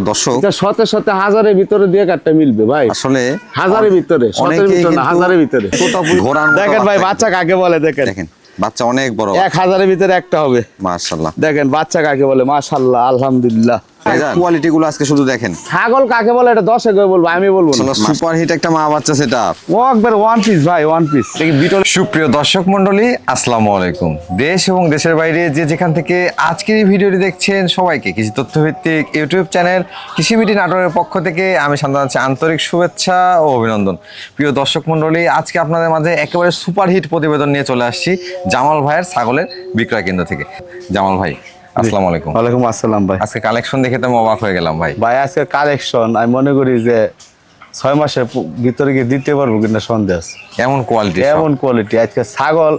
দর্শক শতে শতে হাজারের ভিতরে দিয়ে কাটটা মিলবে ভাই, আসলে হাজারের ভিতরে, শতের ভিতরে না, হাজারের ভিতরে। দেখেন ভাই বাচ্চা কাকে বলে, দেখেন বাচ্চা অনেক বড়, 1000-এর ভিতরে একটা হবে মাশাআল্লাহ। দেখেন বাচ্চা কাকে বলে, মাশাআল্লাহ আলহামদুলিল্লাহ। কোয়ালিটি গুলো আজকে শুধু দেখেন। ছাগল কাকে বলে এটা দর্শক বলবো, আমি বলবো না। সুপার হিট একটা মা বাচ্চা সেটআপ, ও একবার ওয়ান পিস ভাই, ওয়ান পিস। সুপ্রিয় দর্শক মণ্ডলী, আসসালামু আলাইকুম। দেশ এবং দেশের বাইরে যে যেখান থেকে আজকের এই ভিডিওটি দেখছেন সবাইকে কৃষি তথ্যভিত্তিক ইউটিউব চ্যানেল কৃষিবিডি নাটোরের পক্ষ থেকে আমি জানাচ্ছি আন্তরিক শুভেচ্ছা ও অভিনন্দন। প্রিয় দর্শক মণ্ডলী, আজকে আপনাদের মাঝে একেবারে সুপার হিট প্রতিবেদন নিয়ে চলে আসছি জামাল ভাইয়ের ছাগলের বিক্রয় কেন্দ্র থেকে। জামাল ভাই আসসালামু আলাইকুম। ওয়ালাইকুম আসসালাম ভাই। আজকে কালেকশন দেখে তো আমি অবাক হয়ে গেলাম ভাই। ভাই আজকে কালেকশন আমি মনে করি যে 6 মাসের ভিতরে গিয়ে দিতে পারবো কিনা সন্দেহ আছে। এমন কোয়ালিটি, এমন কোয়ালিটি আজকে ছাগল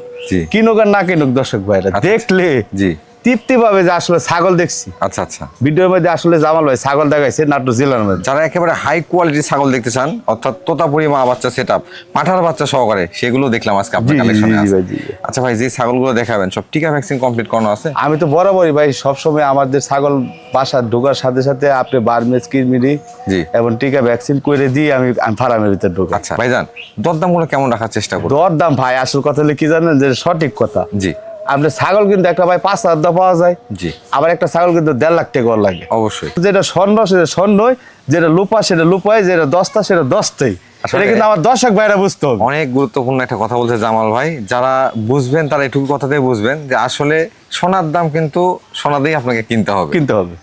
কিনুক আর না কিনুক দর্শক ভাইরা দেখলে জি তৃপ্তি পাবে যে আসলে ছাগল দেখছি। আচ্ছা আচ্ছা, ভিডিওর মধ্যে আসলে জামাল ভাই ছাগল দেখাইছে নাটোর জেলার মধ্যে। যারা একেবারে হাই কোয়ালিটির ছাগল দেখতে চান, অর্থাৎ তোতাপুরি মা বাচ্চা সেটআপ, পাঠার বাচ্চা সহকারে, সেগুলো দেখলাম আজকে আপনার কালেকশনে আছে। আচ্ছা ভাই, যে ছাগলগুলো দেখাবেন সব টিকা ভ্যাকসিন কমপ্লিট করানো আছে? আমি তো বরাবরই ভাই সবসময় আমাদের ছাগল বাসা ঢোকার সাথে সাথে আপনি বারমেজ কিরমিরি জি এবং টিকা ভ্যাকসিন করে দিয়ে আমি ফার্মের ভিতরে ঢুকি। আচ্ছা ভাইজান, দরদামগুলো কেমন রাখার চেষ্টা করুন? দরদাম ভাই আসল কথা হলে কি জানেন, যে সঠিক কথা। জি, আপনার ছাগল কিন্তু একটা ভাই 5000 টাকা পাওয়া যায়, জি, আবার একটা ছাগল কিন্তু 1.5 লাখ টাকা লাগে অবশ্যই। যেটা স্বর্ণ সেটা স্বর্ণই, যেটা লুপা সেটা লুপাই, যেটা দস্তা সেটা দস্তাই। সেটা কিন্তু আমার দর্শক ভাইরা বুঝতে হবে। অনেক গুরুত্বপূর্ণ একটা কথা বলছে জামাল ভাই, যারা বুঝবেন তারা এটুকু কথাতেই বুঝবেন যে আসলে সোনার দাম কিন্তু সোনা দিয়ে আপনাকে কিনতে হবে।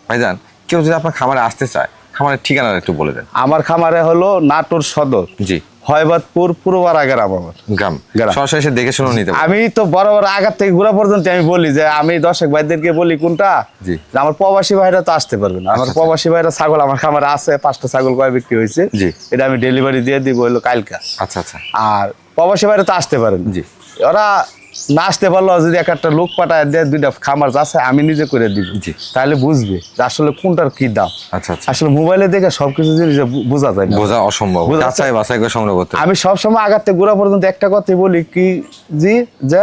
ভাইজান, কেউ যদি আপনার খামারে আসতে চায়, খামারের ঠিকানাটা একটু বলে দেন। আমার খামারে হলো নাটোর সদর, জি, হয়বাদপুর পূর্বপাড়া গ্রাম। আমার গ্রাম সরাসরি এসে দেখে শুনে নিতে। আমি তো বরাবর আগার থেকে ঘোরা পর্যন্ত আমি বলি যে আমি দর্শক ভাইদেরকে বলি কোনটা, জি, আমার প্রবাসী ভাইরা তো আসতে পারবে না। আমার প্রবাসী ভাইরা ছাগল আমার খামারে আছে, 5টা ছাগল কয় বিক্রি হয়েছে, জি, এটা আমি ডেলিভারি দিয়ে দিব হলো কালকা। আচ্ছা আচ্ছা, আর প্রবাসী ভাইরা তো আসতে পারেন, জি, ওরা না আসতে পারলো যদি একটা লোক পাঠায় দেয়, 2টা খামার আছে আমি নিজে করে দিব, তাহলে বুঝবে যে আসলে কোনটার কি দাম। আচ্ছা আচ্ছা, আসলে মোবাইলে দেখে সবকিছু জিনিস বোঝা যায় না, বোঝা অসম্ভব, যাচাই বাছাই করে সংগ্রহ করতে। আমি সবসময় আগাতে গোড়া পর্যন্ত একটা কথাই বলি কি, জি, যে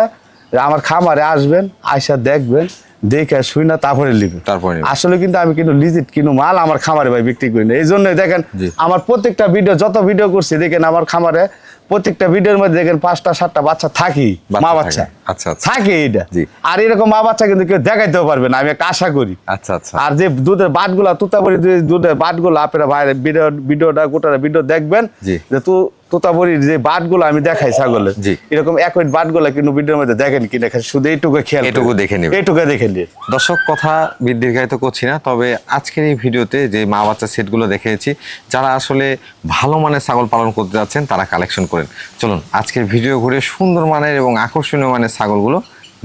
আমার খামারে আসবেন, আয়সা দেখবেন, দেখে শুই না তারপরে নিবেন। আসলে কিন্তু আমি কিন্তু লিজিট কিন্তু মাল আমার খামারে ভাই বিক্রি করি না। এই জন্যই দেখেন আমার প্রত্যেকটা ভিডিও, যত ভিডিও করছি দেখেন আমার খামারে প্রত্যেকটা ভিডিওর মধ্যে দেখেন 5টা 7টা বাচ্চা থাকি, মা বাচ্চা থাকে এটা। আর এরকম মা বাচ্চা কিন্তু কেউ দেখাইতেও পারবে না, আমি একটা আশা করি। আচ্ছা আচ্ছা, আর যে দুধের বাটগুলা তোতাপুরি দুধের বাটগুলা আপনারা ভাই ভিডিওটা গোটা ভিডিও দেখবেন যে তোতাপুরির যে বাটগুলো আমি দেখাই ছাগলের, এরকম একই বাটগুলা কিন্তু ভিডিওর মধ্যে দেখেন কি দেখেন, শুধু এইটুকু খেয়াল, এইটুকু দেখে নিন। দর্শক কথা দীর্ঘায়িত করছি না, তবে আজকের এই ভিডিওতে যে মা বাচ্চা সেটগুলো দেখিয়েছি, যারা আসলে ভালো মানের ছাগল পালন করতে যাচ্ছেন তারা কালেকশন করেন। চলুন আজকের ভিডিও ঘুরে সুন্দর মানের এবং আকর্ষণীয় মানের ছাগলগুলো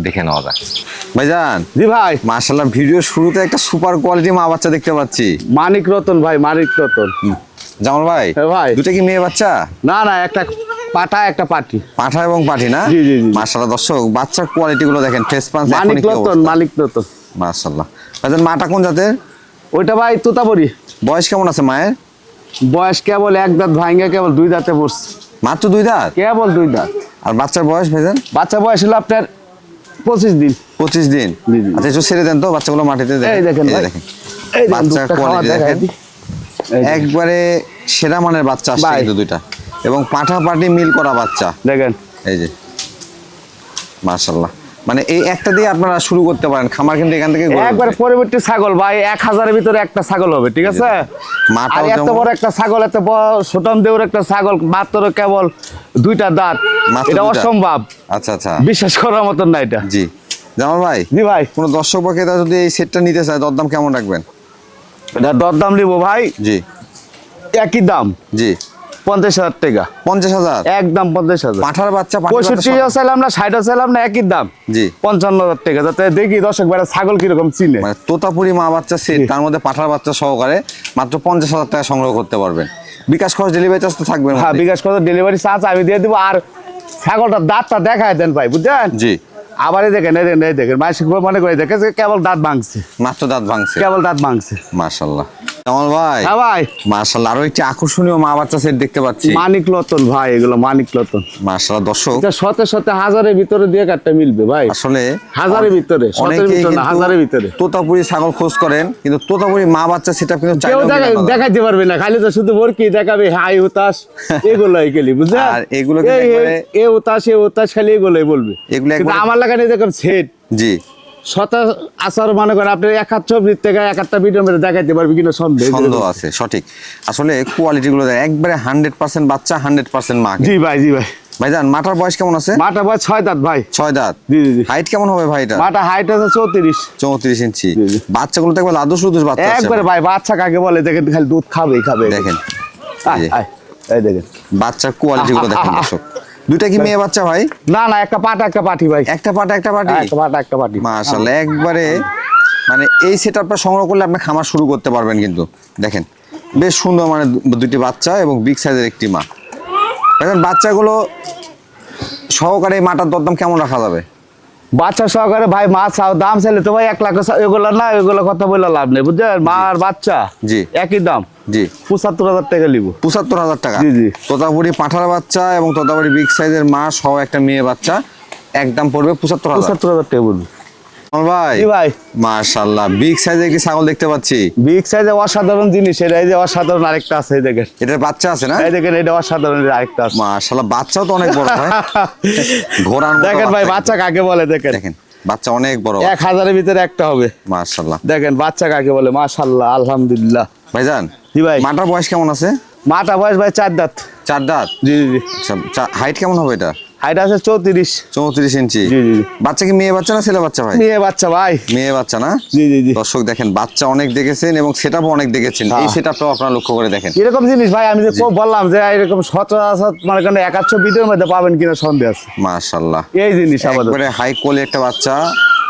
দেখে নেওয়া যাক। ভাইজান, জি ভাই, মাশাআল্লাহ, ভিডিও শুরুতে একটা সুপার কোয়ালিটি মা বাচ্চা দেখতে পাচ্ছি। মানিক রতন ভাই, মানিক রতন। জামাল ভাই, ভাই দুটো কি মেয়ে বাচ্চা? না না, একটা পাঠা একটা পাটি, পাঠা এবং পাঠি না? জি জি জি। মাশাআল্লাহ দর্শক, বাচ্চার কোয়ালিটি গুলো দেখেন, ফেস পাঁচ মানিক রতন, মানিক রতন, মাশাআল্লাহ। ভাইজান, মাটা কোন জাতের? ওইটা ভাই তোতাপুরি। বয়স কেমন আছে মায়ের? বয়স কেবল 1 দাঁত ভাঙা, কেবল 2 দাঁতে পড়ছে। মাত্র 2 দাঁত? কেবল 2 দাঁত। আর বাচ্চার বয়স ভাইজান? বাচ্চা বয়স হলো আপনার 25 দিন। 25 দিন? আচ্ছা, একটু ছেড়ে দেন তো বাচ্চাগুলো মাটিতে। এই দেখেন, এই বাচ্চা কোয়ালিটি দেখেন, একবারে সেরা মানের বাচ্চা আসছে কিন্তু দুইটা, এবং পাঠা পাটি মিল করা বাচ্চা দেখেন। এই যে মাশাআল্লাহ, মানে এই একটা দিয়ে আপনারা শুরু করতে পারেন খামার, কিন্তু এখান থেকে একবারে পরিবর্তী ছাগল ভাই 1000-এর ভিতরে একটা ছাগল হবে, ঠিক আছে? আর এত বড় একটা ছাগল, এত বড় সুটাম দেউর একটা ছাগল, মাত্র কেবল 2টা দাঁত, এটা অসম্ভব। আচ্ছা আচ্ছা, বিশ্বাস করার মতন না এটা। জি জামাল ভাই, জি ভাই, কোন দর্শক বা ক্রেতা যদি এই সেটটা নিতে চায়, দরদাম কেমন রাখবেন? এটা দরদাম নিব ভাই, জি একই দাম, জি 50,000 টাকা। 50,000 একদম 50,000। পাঠার বাচ্চা 65 চাইলাম না, 60 চাইলাম না, একই দাম, জি 55,000 টাকা। যাতে দেখি দর্শক ভাইরা ছাগল কিরকম চিনে। মানে তোতাপুরি মা বাচ্চা সেট, তার মধ্যে পাঠার বাচ্চা সহকারে মাত্র 50,000 টাকা সংগ্রহ করতে পারবেন। বিকাশ খরচ, ডেলিভারি চার্জ তো থাকবে? হ্যাঁ, বিকাশ খরচ, ডেলিভারি চার্জ আমি দিয়ে দিব। আর ছাগলটার দাঁতটা দেখায় দেন ভাই, বুঝছেন? জি। আবার এই দেখেন, এই দেখেন, মাসিক মনে করে দেখে কেবল দাঁত ভাঙছে, মাত্র দাঁত ভাঙছে, কেবল দাঁত ভাঙছে। মাশাআল্লাহ। কামাল ভাই, হ্যাঁ ভাই, মাশাআল্লাহ আরো একটি আকর্ষণীয় মা বাচ্চা সেট দেখতে পাচ্ছি। মানিক রতন ভাই, এগুলো মানিক রতন। মাশাআল্লাহ দর্শক, এটা শতে হাজারের ভিতরে দিয়ে কাটটা মিলবে ভাই, আসলে হাজারের ভিতরে, শতের অনেকেই ভিতরে না, কিন্তু হাজারের ভিতরে। তোতাপুরি ছাগল খোঁজ করেন, কিন্তু তোতাপুরি মা বাচ্চা সেটা কিন্তু কেউ চাইলেও মেলে না। দেখাইতে পারবে না, খালি তো শুধু বরকি দেখাবে, হাই হুতাশ এগুলোই গেলি বুঝলেন। আর এগুলো কিন্তু একবারে- এ হুতাশ খালি এগুলোই বলবে। এগুলো কিন্তু একবারে- আমার লাগানে দেখুন সেট জি, শত আসার মনে করেন আপনি এক হাত ছবির থেকে এক হাতটা ভিডিও মেরে দেখাইতে পারবে কিনা সন্দেহ। সন্দেহ আছে, সঠিক। আসলে কোয়ালিটি গুলো দেখ, একবারে 100% বাচ্চা, 100% মা। জি ভাই, জি ভাই। ভাইজান মাটার বয়স কেমন আছে? মাটা ভাই 6 দাঁত ভাই। 6 দাঁত। জি জি জি। হাইট কেমন হবে ভাই এটা? মাটা হাইট আছে 34। 34 ইঞ্চি। জি, জি। বাচ্চাগুলো তো একবার লাদুস লুদুস বাচ্চা আছে। একবারে ভাই বাচ্চা কাকে বলে দেখেন, খালি দুধ খাবে খাবে। দেখেন আয়, এই যে, আয়, এই দেখেন। বাচ্চার কোয়ালিটি গুলো দেখেন দর্শক। দুইটা কি মেয়ে বাচ্চা ভাই? না না, একটা পাটা একটা পাঠি ভাই। একটা পাটা একটা পাটি। একটা পাটা একটা পাঠি। মাশাআল্লাহ, একবারে মানে এই সেটআপটা সংগ্রহ করলে আপনি খামার শুরু করতে পারবেন কিন্তু। দেখেন বেশ সুন্দর, মানে দুটি বাচ্চা এবং বিগ সাইজের একটি মা। দেখেন বাচ্চাগুলো সহকারে এই মাটার দরদাম কেমন রাখা যাবে? বাচ্চা সহকারে ভাই মাছ দাম চাইলে তো ভাই 1 লাখ, এগুলো না এগুলো কথা বলে লাভ নেই বুঝছেন। মা আর বাচ্চা জি। একই দাম, জি, 75,000 টাকা নিব। 75,000 টাকা। জি, জি। তোতাপুরি পাঠার বাচ্চা এবং তোতাপুরি বিগ সাইজের মা সহ একটা মেয়ে বাচ্চা একদম পড়বে 75,000। 75,000 টাকা বলবো ভাই, জি ভাই। মাশাআল্লাহ বিগ সাইজের একটি ছাগল দেখতে পাচ্ছি। বিগ সাইজে অসাধারণ জিনিস, এটা এই যে অসাধারণ আরেকটা আছে, এই দেখেন। এটার বাচ্চা আছে না? এই দেখেন, এটা অসাধারণ আরেকটা আছে। মাশাআল্লাহ বাচ্চাও তো অনেক বড় ভাই। ঘোড়ার মতো দেখেন ভাই বাচ্চা কিন্তু। কাকে বলে দেখেন। দেখেন বাচ্চা অনেক বড়। 1000-এর ভিতরে একটা হবে। মাশাআল্লাহ। দেখেন বাচ্চা কাকে বলে, মাশাআল্লাহ আলহামদুলিল্লাহ। ভাইজান, জি ভাই। মাটার বয়স কেমন আছে? মাটা বয়স ভাই 4 দাঁত। 4 দাঁত। জি জি জি। আচ্ছা, হাইট কেমন হবে এটা? হাইট আছে 34। 34 ইঞ্চি। জি জি জি। বাচ্চা কি মেয়ে বাচ্চা না ছেলে বাচ্চা ভাই? মেয়ে বাচ্চা ভাই। মেয়ে বাচ্চা না? জি জি জি। দর্শক দেখেন বাচ্চা অনেক দেখেছেন এবং সেটআপও অনেক দেখেছেন। এই হ্যাঁ। সেটআপটাও আপনারা লক্ষ্য করে দেখেন। এরকম জিনিস ভাই আমি যে বললাম যে এরকম সচরাচর মানে কেন 1-800 ভিডিওর মধ্যে পাবেন কিনা সন্দেহ আছে। মাশাআল্লাহ, এই জিনিস আমাদের একবারে হাই কোয়ালিটি একটা বাচ্চা।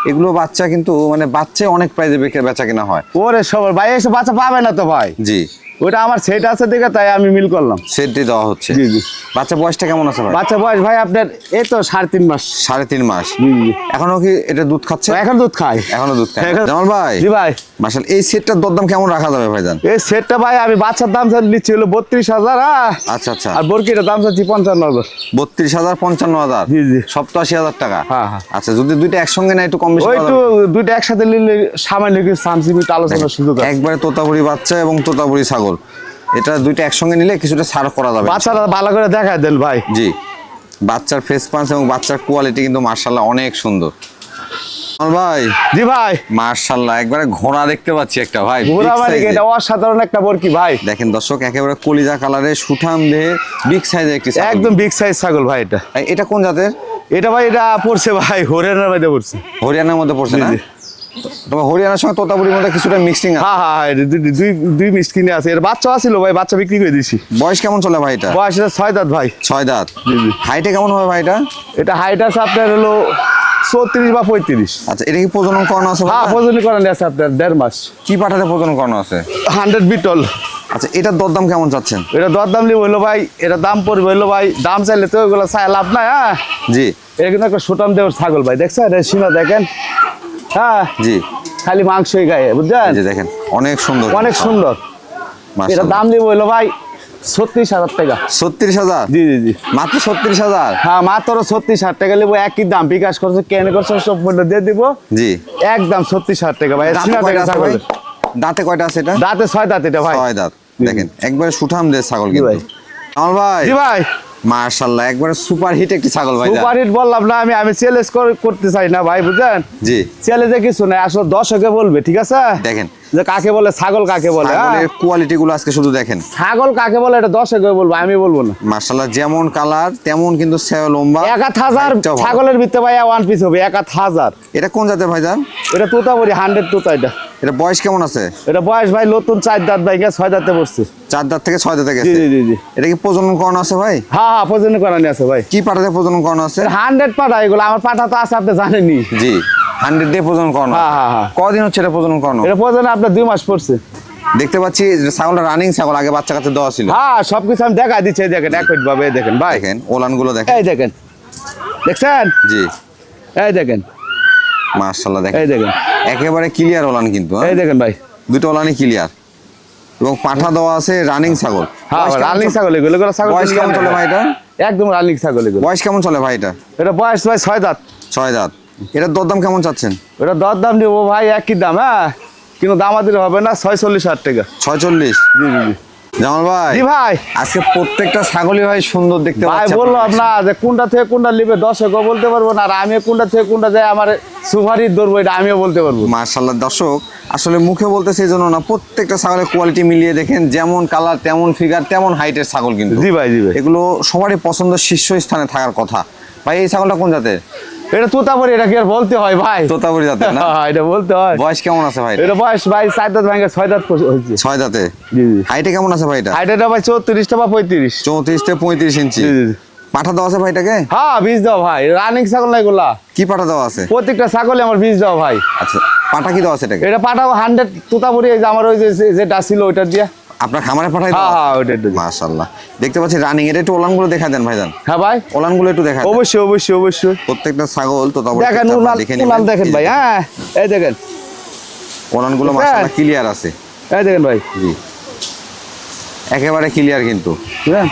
এগুলো বাচ্চা কিন্তু মানে বাচ্চা অনেক প্রাইজে বেচা কিনা হয়। ওরে সবার ভাই এসে বাচ্চা পাবে না তো ভাই। জি, ওটা আমার সেট আছে দেখে তাই আমি মিল করলাম। সেট দিয়ে দেওয়া হচ্ছে। জি জি। বাচ্চা বয়সটা কেমন আছে ভাই? বাচ্চা বয়স ভাই আপনার এই তো 3.5 মাস। 3.5 মাস। জি জি। এখনো কি এটা দুধ খাচ্ছে? এখন দুধ খায়। এখনো দুধ খায়। এখন- জামাল ভাই, জি ভাই। মাশাআল্লাহ এই সেটটার দরদাম কেমন রাখা যাবে ভাইজান? এই সেটটা ভাই আমি বাচ্চার দাম নিচ্ছি হলো 32,000। আচ্ছা আচ্ছা, আর বরকিটার দাম চাচ্ছি 55,000। 32,000 55,000। জি, জি। 87,000 টাকা। হ্যাঁ, হ্যাঁ। আচ্ছা, যদি দুইটা একসঙ্গে না একটু কম বেশি ওই করা তো যাবে? দুইটা একসাথে নিলে সামান্য কিছু সামসিমিট আলোচনার সুযোগ আছে। একবারে তোতাপুরি বাচ্চা এবং তোতাপুরি ছাগল, এটা দুইটা একসঙ্গে নিলে কিছুটা ছাড় করা যাবে। বাচ্চারা ভালো করে দেখায় দেন ভাই। জি, বাচ্চার ফেস পাঞ্চ এবং বাচ্চার কোয়ালিটি কিন্তু মাশাআল্লাহ অনেক সুন্দর। জামাল ভাই, জি ভাই। মাশাআল্লাহ একবারে ঘোড়া দেখতে পাচ্ছি একটা ভাই, ঘোড়া big মানে size-এর। এটা অসাধারণ একটা বরকি ভাই। দেখেন দর্শক একেবারে কলিজা কালারের সুঠাম দেহে বিগ সাইজের একটি ছাগল। একদম বিগ সাইজ ছাগল ভাই এটা। এটা কোন জাতের? এটা ভাই এটা পড়ছে ভাই হরিয়ানার মধ্যে পড়ছে। হরিয়ানার মধ্যে পড়ছে না? জি, জি। তবে হরিয়ানার সঙ্গে তোতাপুরির মধ্যে কিছুটা মিক্সিং আছে। হ্যাঁ হ্যাঁ হ্যাঁ, দুই মিস কিনে আছে। এর বাচ্চা আছিল ভাই, বাচ্চা বিক্রি করে দিছি। বয়স কেমন চলে ভাই এটা? বয়স এটা 6 দাঁত ভাই। 6 দাঁত। জি, জি। হাইটে কেমন হবে ভাই এটা? এটা হাইট আছে আপনার হলো 34 বা 35। আচ্ছা, এটা কি প্রজনন করানো আছে? হ্যাঁ প্রজনন করানো আছে আপনার 1.5 মাস। কি পাঠাতে প্রজনন করানো আছে? 100 বিটল। আচ্ছা, এটার দরদাম কেমন চাচ্ছেন? এটা দরদাম নিব হইলো ভাই, এটা দাম পড়বে হইলো ভাই, দাম চাইলে তো ওইগুলো চাই লাভ নাই। হ্যাঁ জি এটা কিন্তু একটা সুটাম দেওয়ার ছাগল ভাই, দেখছেন এটা সীমা দেখেন। হ্যাঁ জি, খালি মাংসই গায়ে বুঝছেন, এই যে দেখেন অনেক সুন্দর, অনেক সুন্দর। এটা মাশাআল্লাহ। দাম নিব হইলো ভাই 36,000 টাকা। 36,000? জি জি জি। মাত্র 36,000? হ্যাঁ মাত্র 36,000 টাকা নেবো, একই দাম। বিকাশ করছে কেন করছে সব মূল্য দিয়ে দিব, জি। একদম 36,000 টাকা ভাই। দাঁতে সীমা কয়টা দেখেন আছে ভাই? ছাগলের। দাঁতে কয়টা আছে এটা? দাঁতে 6 দাঁত এটা ভাই। 6 দাঁত। জি, দেখেন একবারে সুঠাম দেহ ছাগল জি কিন্তু। ভাই। আমার ভাই, জি ভাই। মাশাআল্লাহ একবারে সুপার হিট একটি ছাগল ভাই। সুপার হিট বললাম না আমি চ্যালেঞ্জ করতে চাই না ভাই বুঝছেন। জি, চ্যালেঞ্জে কিছু নাই, আসলে দর্শকে বলবে ঠিক আছে, দেখেন যে কাকে বলে ছাগল কাকে বলে। হ্যাঁ? ছাগলের কোয়ালিটি গুলো আজকে শুধু দেখেন। ছাগল কাকে বলে এটা দর্শকে বলবো, আমি বলবো না। মাশাআল্লাহ যেমন কালার তেমন কিন্তু সেও লম্বা। 1,000 হাইটটাও ভালো। ছাগলের ভিতরে ভাই 1 পিস হবে 1,000। এটা কোন জাতের ভাইজান? এটা তোতাপুরি 100 তোতা এটা। এটা বয়স কেমন আছে? এটা বয়স ভাই নতুন 4 দাঁত ভাই, 6 দাঁতে পড়ছে। 4 দাঁত থেকে 6 দাঁতে জি গেছে। জি জি জি। এটা কি প্রজনন করানো আছে ভাই? হ্যাঁ হ্যাঁ প্রজনন করানি আছে ভাই। কি পাঠাতে প্রজনন করানো আছে? 100 পাঠা এগুলো, আমার পাঠা তো আছে আপনি জানেনই। জি, 100 দিয়ে প্রজনন করানো। হ্যাঁ হ্যাঁ হ্যাঁ। কদিন হচ্ছে এটা প্রজনন করানো? এটা প্রজনন আপনার 2 মাস পড়ছে। দেখতে পাচ্ছি যে ছাগলটা রানিং ছাগল, আগে বাচ্চা কাছে দেওয়া ছিল। হ্যাঁ সবকিছু আমি দেখা দিচ্ছি, এই দেখেন একই ভাবে এই দেখেন ভাই। দেখেন ওলান গুলো দেখেন। এই দেখেন, দেখছেন? জি, এই দেখেন, মাশাআল্লাহ দেখেন এই দেখেন, একেবারে ক্লিয়ার ওলান কিন্তু। হ্যাঁ? এই দেখেন ভাই। দুটো ওলানই ক্লিয়ার। এবং পাঠা দেওয়া আছে, রানিং ছাগল। হ্যাঁ রানিং ছাগল, এগুলো ছাগল বয়স কেমন চলে ভাই এটা? একদম রানিং ছাগল এগুলো। বয়স কেমন চলে ভাই এটা? এটা বয়স ভাই 6 দাঁত। 6 দাঁত। এটার দরদাম কেমন চাচ্ছেন? এটা দরদাম দিব ভাই একই দাম, হ্যাঁ কিন্তু দামাদামি হবে না, 46,000 টাকা। 46? জি জি জি। জামাল ভাই, জি ভাই, আজকে প্রত্যেকটা ছাগলই ভাই সুন্দর দেখতে ভাই পাচ্ছি। বললাম না যে কোনটা থেকে কোনটা নিবে দর্শকও বলতে পারবো না, আর আমি কোনটা থেকে কোনটা যায় আমার সুপারিশ ধরবো এটা আমিও বলতে পারবো। মাশাআল্লাহ দর্শক, আসলে মুখে বলতেছে এই জন্য না, প্রত্যেকটা ছাগলের কোয়ালিটি মিলিয়ে দেখেন, যেমন কালার তেমন ফিগার তেমন হাইটের ছাগল কিন্তু। জি ভাই জি ভাই। এগুলো সবারই পছন্দের শীর্ষস্থানে থাকার কথা। ভাই এই ছাগলটা কোন জাতের? এটা তোতাপুরি, এটা কি আর বলতে হয় ভাই? তোতাপুরি জাতের না? এটা বলতে হয়। বয়স কেমন আছে ভাই? এটা বয়স ভাই 4 দাঁত ভাঙে 6 দাঁত হয়েছে। 6 দাঁতে। জি জি। হাইটে কেমন আছে ভাই এটা? হাইট এটা ভাই 34 বা 35। 34 থেকে 35 ইঞ্চি। জি জি জি। পাঠা দেওয়া আছে ভাইটাকে? হ্যাঁ বীজ দাও ভাই, রানিং ছাগল না এগুলা। কি পাঠা দেওয়া আছে? প্রত্যেকটা ছাগলে আমার বীজ দাও ভাই। আচ্ছা, পাঠা কি দেওয়া আছে এটাকে? এটা পাঠাবো 100 তোতাপুরি, এই যে আমার ওই যেটা ছিল ওইটা দিয়ে। আপনার খামারে পাঠাই হ্যাঁ দেওয়া আছে? হ্যাঁ ওইটা। মাশাআল্লাহ, দেখতে পাচ্ছি রানিং। এটা একটু ওলানগুলো দেখা দেন ভাইজান। হ্যাঁ ভাই ওলানগুলো একটু দেখা দেন। অবশ্যই অবশ্যই অবশ্যই। প্রত্যেকটা ছাগল তো তারপর দেখেন আপনারা উলান দেখে উলান নেবেন। দেখেন ভাই, হ্যাঁ এই দেখেন, ওলানগুলো হ্যাঁ। মাশাআল্লাহ ক্লিয়ার আছে। এই দেখেন ভাই, জি, একেবারে ক্লিয়ার কিন্তু। বুঝলেন?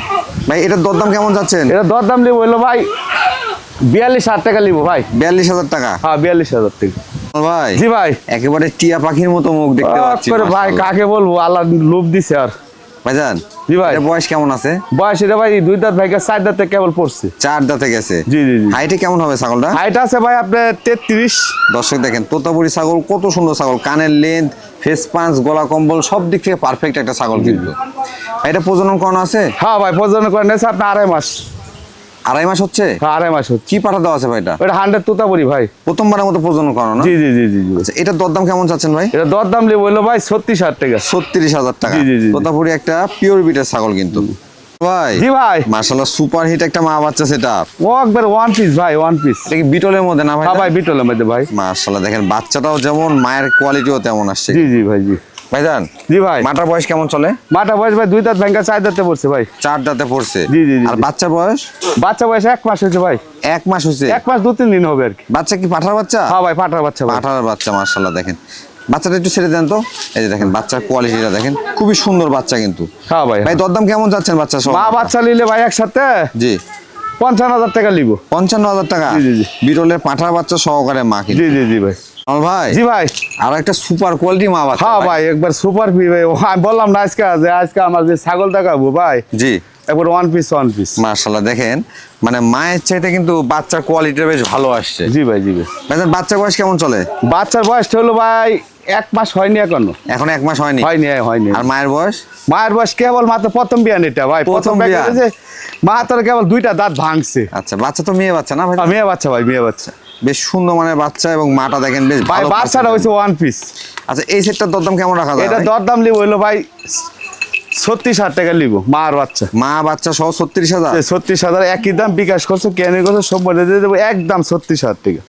ভাই এটার দরদাম কেমন যাচ্ছেন? এটা দরদাম নিব হইলো ভাই 42,000 টাকা নিব ভাই। 42,000 টাকা? হ্যাঁ 42,000 টাকা। ভাই জি ভাই। একেবারে টিয়া পাখির মতো মুখ দেখতে পাচ্ছি করে ভাই কাকে বলবো, আল্লাহ লোভ দিছে। আর ভাইজান জি ভাই। এটার বয়স কেমন আছে? বয়স এটা ভাই 2 দাঁত ভাই 4 দাঁতে কেবল পড়ছে। 4 দাঁতে গেছে। জি জি জি। হাইটে কেমন হবে ছাগলটা? হাইট আছে ভাই আপনার 33। দর্শক দেখেন তোতাপুরি ছাগল কত সুন্দর ছাগল, কানের লেন্থ, ফেস পাঞ্চ, গলা কম্বল সব দিক থেকে পারফেক্ট একটা ছাগল কিন্তু। এটা প্রজনন করানো আছে? হ্যাঁ ভাই প্রজনন করে নিয়েছে আপনার 2.5 মাস। 2.5 মাস হচ্ছে? হ্যাঁ 2.5 মাস হচ্ছে। কি পাঠা দেওয়া আছে ভাই এটা? এটা 100 তোতাপুরি ভাই। প্রথমবারের মতো প্রজনন করানো না? জি জি জি জি জি। আচ্ছা, এটার দরদাম কেমন চাচ্ছেন ভাই? এটা দরদাম নিব হইলো ভাই 36,000 টাকা। 36,000 টাকা? জি, জি, জি, জি। তোতাপুরি একটা পিওর বিটের ছাগল কিন্তু। ভাই জি ভাই। মাশাআল্লাহ সুপার হিট একটা মা বাচ্চা সেটআপ। ও একবার ওয়ান পিস ভাই, ওয়ান পিস। এটা কি বিটলের মধ্যে না ভাই? হ্যাঁ ভাই বিটলের মধ্যে ভাই। মাশাআল্লাহ দেখেন বাচ্চাটাও যেমন, মায়ের কোয়ালিটিও তেমন আসছে। জি জি ভাই জি। ভাইজান জি ভাই। মাটার বয়স কেমন চলে? মাটা বয়স ভাই 2 দাঁত ভাঙা 4 দাঁতে পড়ছে ভাই। 4 দাঁতে পড়ছে। জি, জি, জি, আর জি। বাচ্চার বয়স? বাচ্চা বয়স 1 মাস হয়েছে ভাই। 1 মাস হয়েছে? 1 মাস 2-3 দিন হবে আর কি। বাচ্চা কি পাঠার বাচ্চা? হ্যাঁ ভাই পাঠার বাচ্চা ভাই। পাঠার বাচ্চা। মাশাআল্লাহ দেখেন বাচ্চাটা একটু ছেড়ে দেন তো। এই যে দেখেন বাচ্চার কোয়ালিটিটা দেখেন, খুবই সুন্দর বাচ্চা কিন্তু। হ্যাঁ ভাই। ভাই দরদাম কেমন যাচ্ছেন বাচ্চা সহ? মা বাচ্চা নিলে ভাই একসাথে জি 55,000 টাকা নিব। 55,000 টাকা? জি, জি, জি। বিরলের পাঠার বাচ্চা সহকারে মা কিন্তু। জি জি জি ভাই। আমার ভাই জি ভাই। আর একটা সুপার কোয়ালিটি মা বাচ্চা। হ্যাঁ ভাই একবার সুপার পি ভাই। আমি বললাম না আজকে আমার যে ছাগল দেখাবো ভাই, জি একবার ওয়ান পিস ওয়ান পিস। মাশাআল্লাহ দেখেন, মানে মায়ের চাইতে কিন্তু বাচ্চার কোয়ালিটিটা বেশ ভালো আসছে। জি ভাই জি ভাই। ভাইজান বাচ্চার বয়স কেমন চলে? বাচ্চার বয়স হলো ভাই 1 মাস হয়নি এখনো। এখন 1 মাস হয়নি? হয়নি। আর মায়ের বয়স? মায়ের বয়স কেবল মাত্র প্রথম বিয়ান এটা ভাই। প্রথম বিয়ান বিয়ান? যে মা তোর কেবল 2টা দাঁত ভাঙছে। আচ্ছা, বাচ্চা তো মেয়ে বাচ্চা না ভাই? মেয়ে বাচ্চা ভাই, মেয়ে বাচ্চা। বেশ সুন্দর মানে বাচ্চা, এবং মাটা দেখেন বেশ ভাই ভালো বাচ্চাটা হয়েছে ওয়ান পিস। আচ্ছা, এই সেটটার দরদাম কেমন রাখা যায় এটা ভাই? দরদাম লিব হইলো ভাই 36,000 টাকা লিব। মা আর বাচ্চা মা বাচ্চা সহ 36,000? 36,000 একই দাম। বিকাশ করছো কেন করছো সব বলে দিয়ে দেবো, একদম 36,000 টাকা।